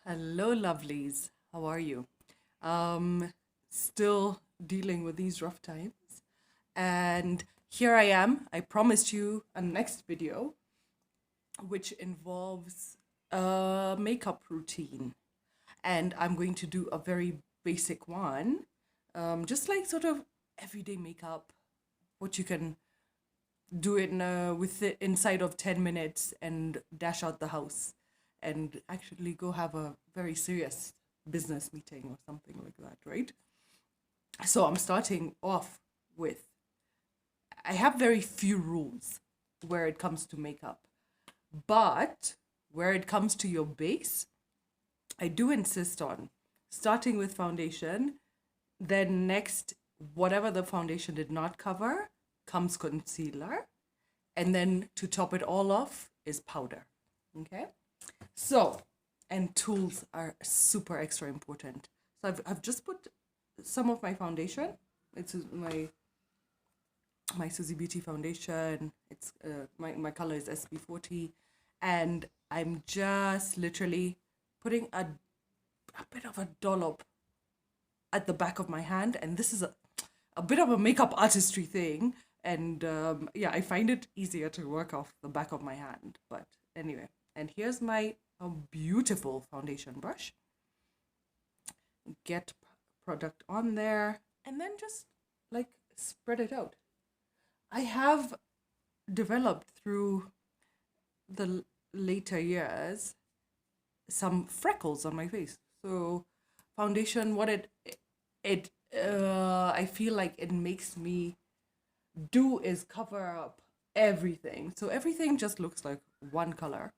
Hello, lovelies. How are you? Um, Still dealing with these rough times. And here I am. I promised you a next video, which involves a makeup routine. And I'm going to do a very basic one, just like sort of everyday makeup, what you can do it with it inside of 10 minutes and dash out the house and actually go have a very serious business meeting or something like that, right? So I'm starting off with I have very few rules where it comes to makeup, but where it comes to your base, I do insist on starting with foundation, then next, whatever the foundation did not cover comes concealer, and then to top it all off is powder. Okay? So, and tools are super extra important. So I've just put some of my foundation. It's my Suzie Beauty foundation. It's my color is SB40, and I'm just literally putting a bit of a dollop at the back of my hand, and this is a bit of a makeup artistry thing, and yeah, I find it easier to work off the back of my hand. But anyway, and here's my beautiful foundation brush. Get product on there, and then just like spread it out. I have developed through the later years some freckles on my face. So foundation, what it I feel like it makes me do is cover up everything. So everything just looks like one color.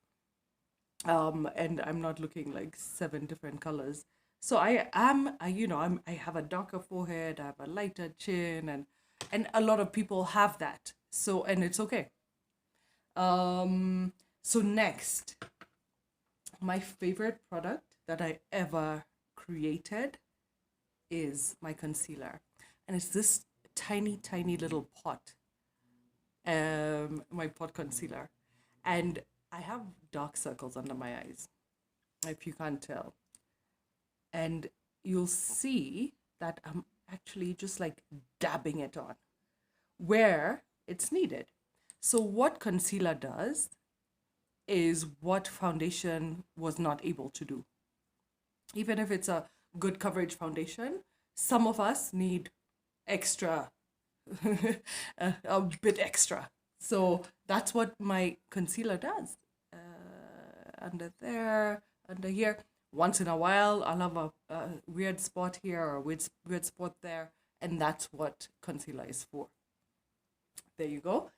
And I'm not looking like seven different colors. So I have a darker forehead, I have a lighter chin, and a lot of people have that. So, and it's okay. So next, my favorite product that I ever created is my concealer. And it's this tiny, tiny little pot, my pot concealer. And I have dark circles under my eyes, if you can't tell. And you'll see that I'm actually just like dabbing it on where it's needed. So, what concealer does is what foundation was not able to do. Even if it's a good coverage foundation, some of us need extra, a bit extra. So that's what my concealer does. Under there, under here. Once in a while, I'll have a weird spot here or a weird spot there, and that's what concealer is for. There you go.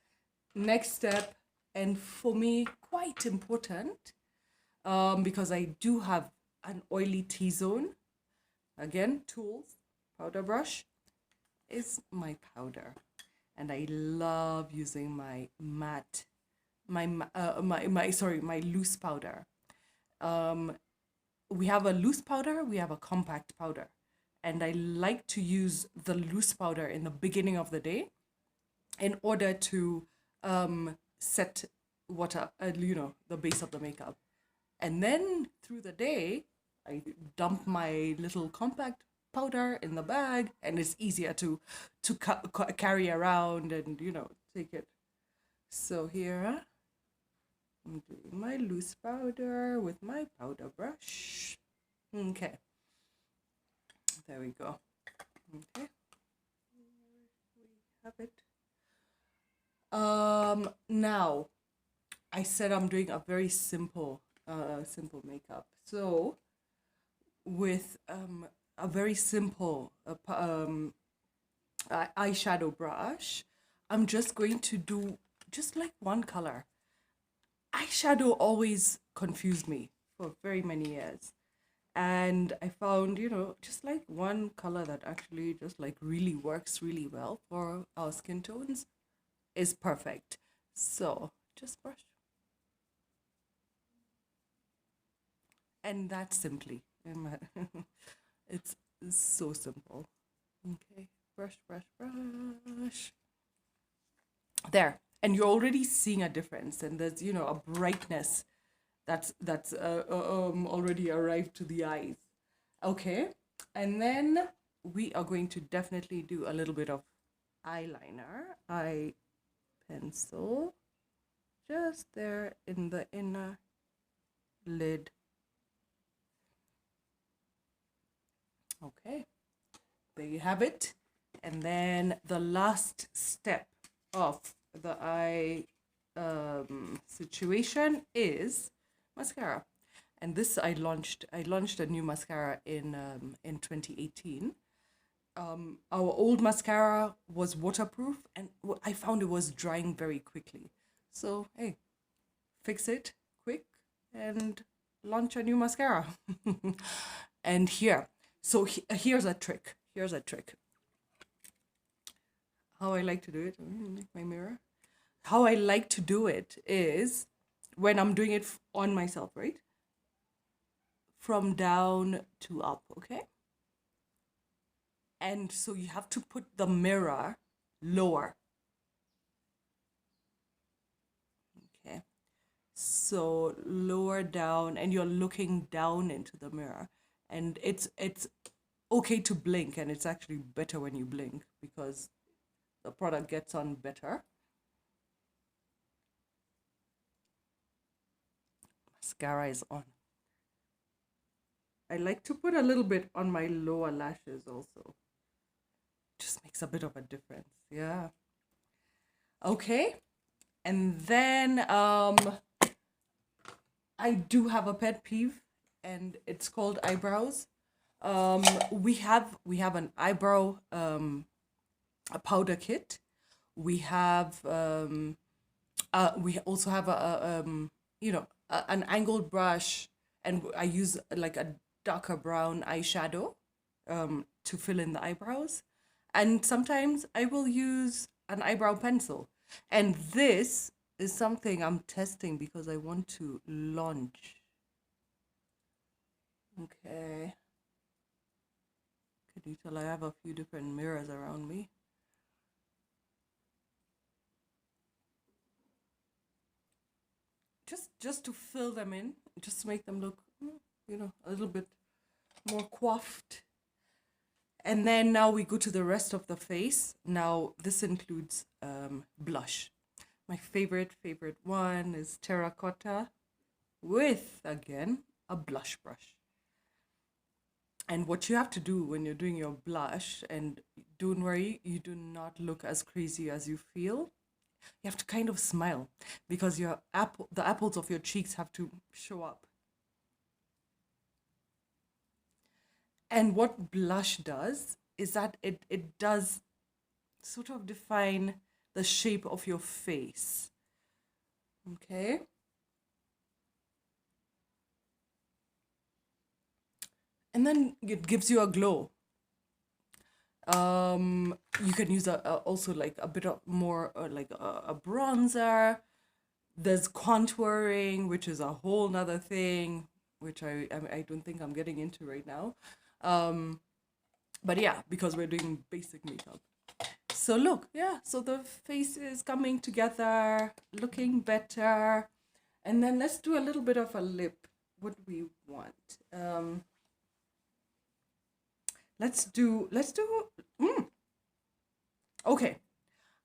Next step, and for me, quite important, because I do have an oily T-zone. Again, tools, powder brush is my powder, and I love using my matte, my loose powder. We have a loose powder, we have a compact powder, and I like to use the loose powder in the beginning of the day in order to set the base of the makeup. And then through the day, I dump my little compact powder in the bag, and it's easier to carry around and take it. So here I'm doing my loose powder with my powder brush. Okay, there we go. Okay, we have it. Now I said I'm doing a very simple makeup. So with a very simple eyeshadow brush, I'm just going to do just like one color. Eyeshadow always confused me for very many years. And I found, just like one color that actually just like really works really well for our skin tones is perfect. So just brush. And that's simply. It's so simple. Okay, brush, brush, brush. There. And you're already seeing a difference, and there's, a brightness That's already arrived to the eyes. Okay, and then we are going to definitely do a little bit of eyeliner, eye pencil, just there in the inner lid. Okay, there you have it. And then the last step of the eye situation is mascara. And this I launched a new mascara in 2018. Our old mascara was waterproof, and I found it was drying very quickly. So hey, fix it quick and launch a new mascara. And here, so here's a trick. Here's a trick. How I like to do it. Make my mirror. How I like to do it is when I'm doing it on myself, right? From down to up, okay? And so you have to put the mirror lower. Okay. So lower down, and you're looking down into the mirror. And it's okay to blink, and it's actually better when you blink because the product gets on better. Mascara is on. I like to put a little bit on my lower lashes also. Just makes a bit of a difference. Yeah. Okay. And then I do have a pet peeve, and it's called eyebrows. We have an eyebrow a powder kit. We have we also have an angled brush, and I use like a darker brown eyeshadow to fill in the eyebrows. And sometimes I will use an eyebrow pencil. And this is something I'm testing because I want to launch. Okay. Can you tell I have a few different mirrors around me? Just to fill them in, just to make them look, a little bit more coiffed. And then now we go to the rest of the face. Now this includes blush. My favorite one is terracotta with, again, a blush brush. And what you have to do when you're doing your blush, and don't worry, you do not look as crazy as you feel. You have to kind of smile because the apples of your cheeks have to show up. And what blush does is that it does sort of define the shape of your face. Okay? And then it gives you a glow. You can use also like a bit of more like a bronzer. There's contouring, which is a whole nother thing, which I don't think I'm getting into right now. But yeah, because we're doing basic makeup. So look, yeah, so the face is coming together, looking better. And then let's do a little bit of a lip. What do we want? Let's do okay.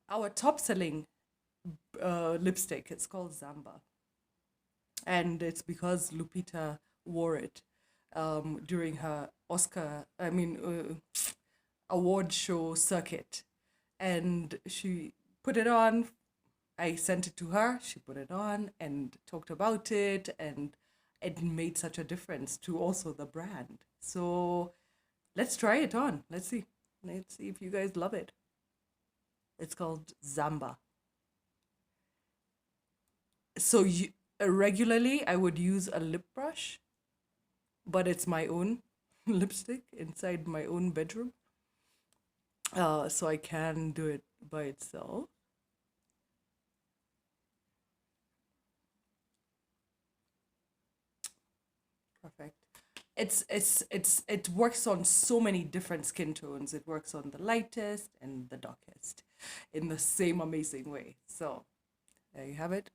Our top selling lipstick, it's called Zamba. And it's because Lupita wore it during her award show circuit. And she put it on. I sent it to her. She put it on and talked about it. And it made such a difference to also the brand. So let's try it on. Let's see. Let's see if you guys love it. It's called Zamba. So regularly I would use a lip brush, but it's my own lipstick inside my own bedroom. So I can do it by itself. Perfect. It works on so many different skin tones. It works on the lightest and the darkest in the same amazing way. So there you have it.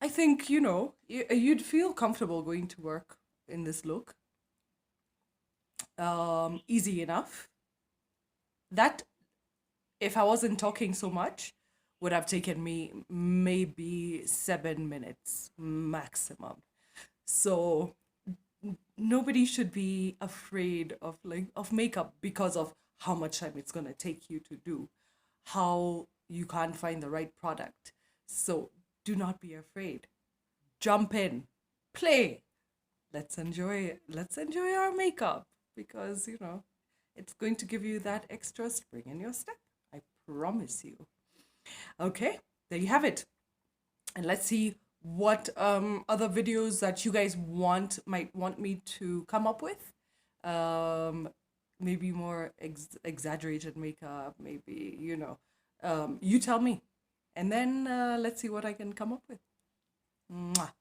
I think, you know, you'd feel comfortable going to work in this look. Easy enough. That, if I wasn't talking so much, would have taken me maybe 7 minutes maximum. So nobody should be afraid of makeup because of how much time it's gonna take you to do, how you can't find the right product. So do not be afraid. Jump in, play. Let's enjoy our makeup because you know it's going to give you that extra spring in your step. I promise you. Okay, there you have it. And let's see what other videos that you guys might want me to come up with. Um, Maybe more exaggerated makeup. Maybe you know. You tell me, and then let's see what I can come up with. Mwah.